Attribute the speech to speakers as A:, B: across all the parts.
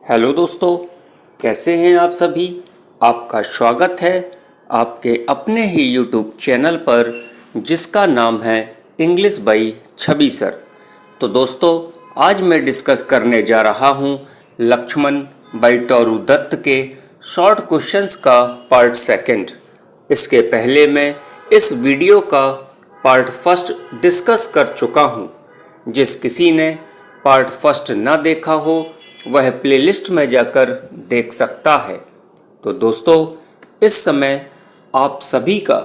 A: Hello दोस्तों, कैसे हैं आप सभी। आपका स्वागत है आपके अपने ही यूट्यूब चैनल पर जिसका नाम है इंग्लिश बाई छवि सर। तो दोस्तों, आज मैं डिस्कस करने जा रहा हूं लक्ष्मण बाई टोरू दत्त के शॉर्ट क्वेश्चंस का पार्ट सेकंड। इसके पहले मैं इस वीडियो का पार्ट फर्स्ट डिस्कस कर चुका हूं। जिस किसी ने पार्ट फर्स्ट ना देखा हो वह प्लेलिस्ट में जाकर देख सकता है। तो दोस्तों, इस समय आप सभी का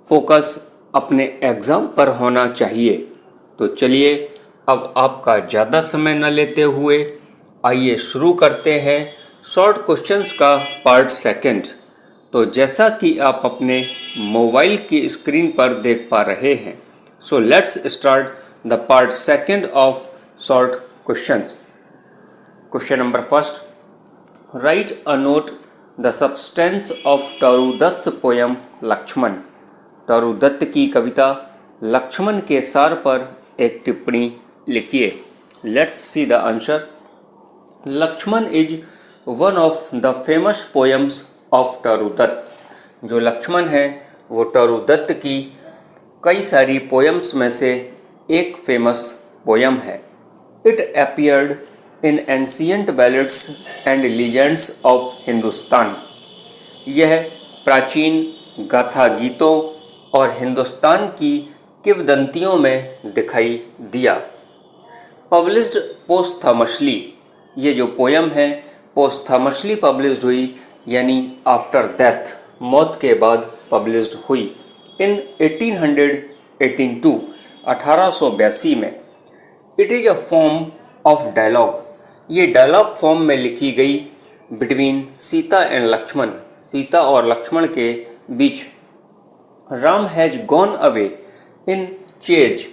A: फोकस अपने एग्ज़ाम पर होना चाहिए। तो चलिए, अब आपका ज़्यादा समय न लेते हुए आइए शुरू करते हैं शॉर्ट क्वेश्चंस का पार्ट सेकंड। तो जैसा कि आप अपने मोबाइल की स्क्रीन पर देख पा रहे हैं, so let's start the part second of short questions. Question number first. Write a note the substance of Toru Dutt poem Lakshman. Toru Dutt की कविता लक्ष्मण के सार पर एक टिप्पणी लिखिए। Let's see the answer. Lakshman is one of the famous poems of Toru Dutt. जो लक्ष्मण है वो टोरू दत्त की कई सारी पोयम्स में से एक फेमस पोयम है। It appeared in ancient ballads and legends of Hindustan. यह प्राचीन गाथा गीतों और हिंदुस्तान की किंवदंतियों में दिखाई दिया। पब्लिश्ड पोस्थमसली। ये जो पोयम है पोस्थमसली पब्लिश्ड हुई, यानी आफ्टर डेथ, मौत के बाद पब्लिश्ड हुई इन 1882 1882 में। It is a form of dialogue. ये डायलॉग फॉर्म में लिखी गई बिटवीन सीता एंड लक्ष्मण, सीता और लक्ष्मण के बीच। Ram has gone away in chase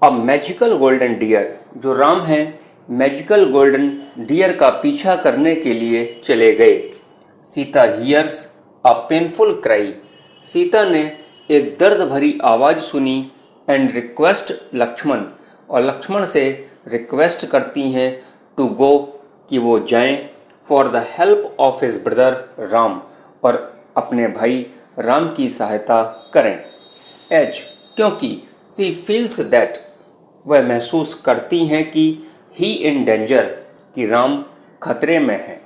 A: a magical golden deer. जो राम हैं मैजिकल गोल्डन डियर का पीछा करने के लिए चले गए। Sita hears a painful cry. Sita ने एक दर्द भरी आवाज़ सुनी एंड रिक्वेस्ट लक्ष्मण, और लक्ष्मण से रिक्वेस्ट करती हैं टू गो, कि वो जाएं, for the help of his brother Ram, और अपने भाई राम की सहायता करें। एज, क्योंकि सी फील्स दैट, वह महसूस करती हैं कि ही इन डेंजर, कि राम खतरे में है।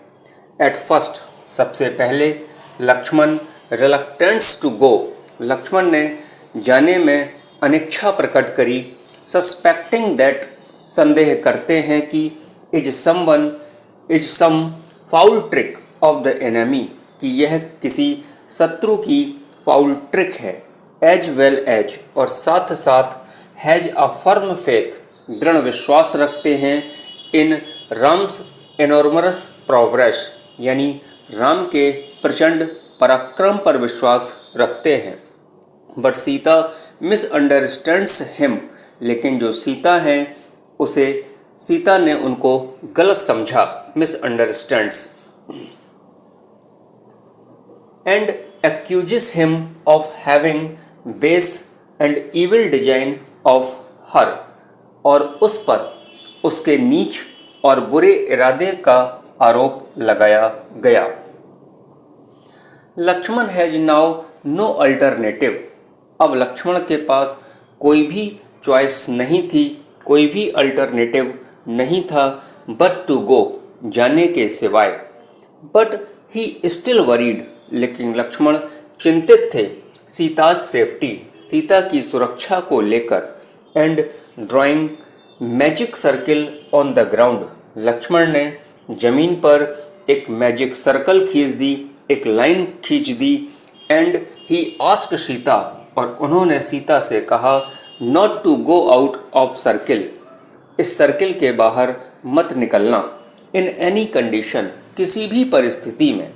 A: एट फर्स्ट, सबसे पहले लक्ष्मण रिलक्टेंट्स टू गो, लक्ष्मण ने जाने में अनिच्छा प्रकट करी। सस्पेक्टिंग दैट, संदेह करते हैं कि is some foul trick of the enemy, कि यह किसी शत्रु की फाउल ट्रिक है। एज वेल एज, और साथ साथ हैज अ फर्म फेथ, दृढ़ विश्वास रखते हैं इन राम्स एनॉर्मस प्रोग्रेस, यानी राम के प्रचंड पराक्रम पर विश्वास रखते हैं। बट सीता मिसअंडरस्टैंड्स हिम, लेकिन जो सीता हैं उसे सीता ने उनको गलत समझा, misunderstands. And accuses him of having base and evil design of her, और उस पर उसके नीच और बुरे इरादे का आरोप लगाया गया। Lakshman has now no alternative. अब लक्ष्मण के पास कोई भी चॉइस नहीं थी, कोई भी अल्टरनेटिव नहीं था, बट टू गो, जाने के सिवाय। बट ही स्टिल वरीड, लेकिन लक्ष्मण चिंतित थे। सीता सेफ्टी, सीता की सुरक्षा को लेकर। And drawing magic circle on the ground, Lakshman ने जमीन पर एक मैजिक सर्कल खींच दी, एक लाइन खींच दी। एंड ही आस्क्ड सीता, और उन्होंने सीता से कहा, not to go out of circle, इस सर्किल के बाहर मत निकलना। इन एनी कंडीशन, किसी भी परिस्थिति में।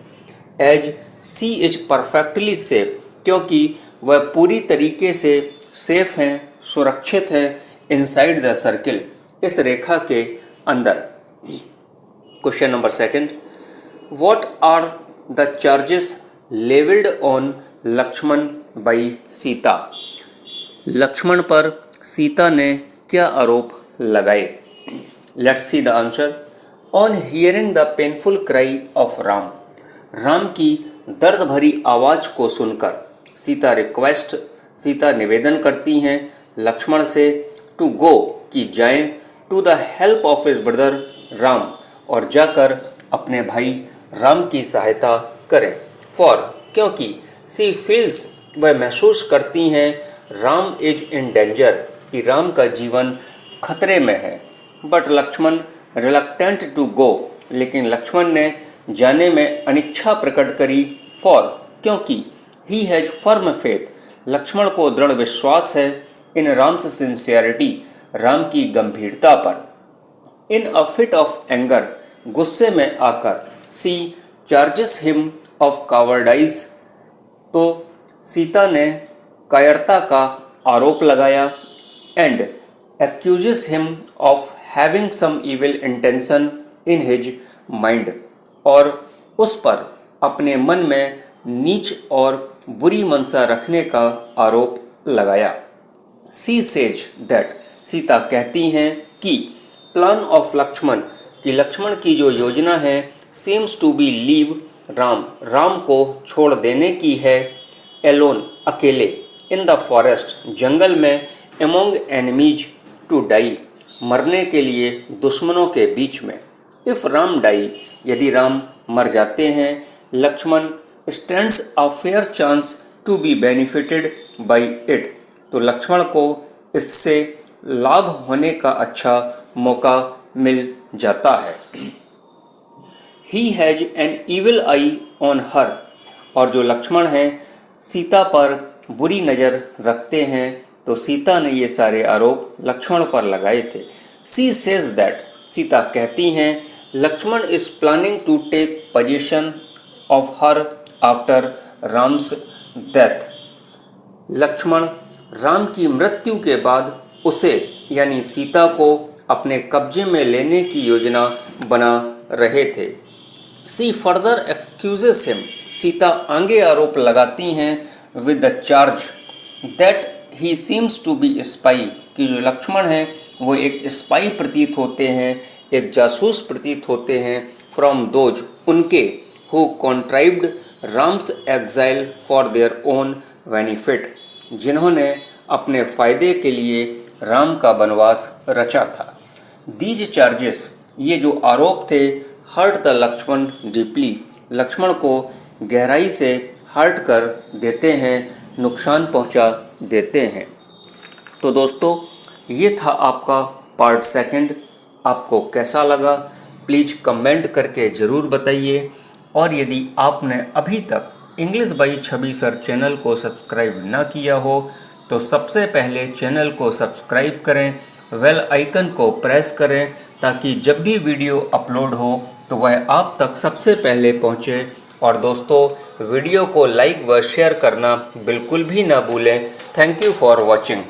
A: As she is perfectly safe, क्योंकि वह पूरी तरीके से सेफ हैं, सुरक्षित हैं, इनसाइड द सर्किल, इस रेखा के अंदर। Question number second. What are the charges levelled on Lakshman by Sita. Lakshman पर सीता ने क्या आरोप लगाए। Let's see the answer. On hearing the painful cry of Ram, Ram की दर्द भरी आवाज़ को सुनकर सीता निवेदन करती हैं लक्ष्मण से टू गो कि जाएं to the help of his brother Ram, और जाकर अपने भाई राम की सहायता करें। फॉर क्योंकि सी फील्स वह महसूस करती हैं राम इज इन डेंजर कि राम का जीवन खतरे में है। But Lakshman reluctant to go, लेकिन लक्ष्मण ने जाने में अनिच्छा प्रकट करी। फॉर क्योंकि he has firm faith, Lakshman को दृढ़ विश्वास है इन राम्स सिंसियरिटी, राम की गंभीरता पर। In a fit of anger, गुस्से में आकर she charges him of cowardice, तो सीता ने कायरता का आरोप लगाया। And accuses him of having some evil intention in his mind, और उस पर अपने मन में नीच और बुरी मनसा रखने का आरोप लगाया। सी सेज दैट, सीता कहती हैं कि प्लान ऑफ लक्ष्मण, कि लक्ष्मण की जो योजना है seems to be leave Ram, Ram को छोड़ देने की है एलोन, अकेले इन द फॉरेस्ट, जंगल में एमोंग एनिमीज टू डाई, मरने के लिए दुश्मनों के बीच में। इफ़ राम डाई, यदि राम मर जाते हैं, Lakshman stands a fair chance to be benefited by it, तो लक्ष्मण को इससे लाभ होने का अच्छा मौका मिल जाता है। He has an evil I on her, और जो लक्ष्मण हैं सीता पर बुरी नज़र रखते हैं, तो सीता ने ये सारे आरोप लक्ष्मण पर लगाए थे। सी सेज दैट, सीता कहती हैं Lakshman is planning to take position of her after Ram's death, Lakshman Ram की मृत्यु के बाद उसे यानी सीता को अपने कब्जे में लेने की योजना बना रहे थे। She further accuses him, Sita आगे आरोप लगाती हैं with the charge that he seems to be spy, कि जो लक्ष्मण हैं वो एक स्पाई प्रतीत होते हैं, एक जासूस प्रतीत होते हैं फ्रॉम दोज, उनके who contrived Ram's exile for their own benefit, जिन्होंने अपने फ़ायदे के लिए राम का वनवास रचा था। दीज चार्जेस, ये जो आरोप थे, hurt the Lakshman deeply, Lakshman को गहराई से हर्ट कर देते हैं, नुकसान पहुंचा देते हैं। तो दोस्तों, ये था आपका पार्ट सेकंड। आपको कैसा लगा प्लीज़ कमेंट करके ज़रूर बताइए, और यदि आपने अभी तक English by Chhavi sir channel को सब्सक्राइब ना किया हो तो सबसे पहले चैनल को सब्सक्राइब करें, बेल आइकन को प्रेस करें, ताकि जब भी वीडियो अपलोड हो तो वह आप तक सबसे पहले पहुंचे। और दोस्तों, वीडियो को लाइक व शेयर करना बिल्कुल भी ना भूलें। Thank you for watching.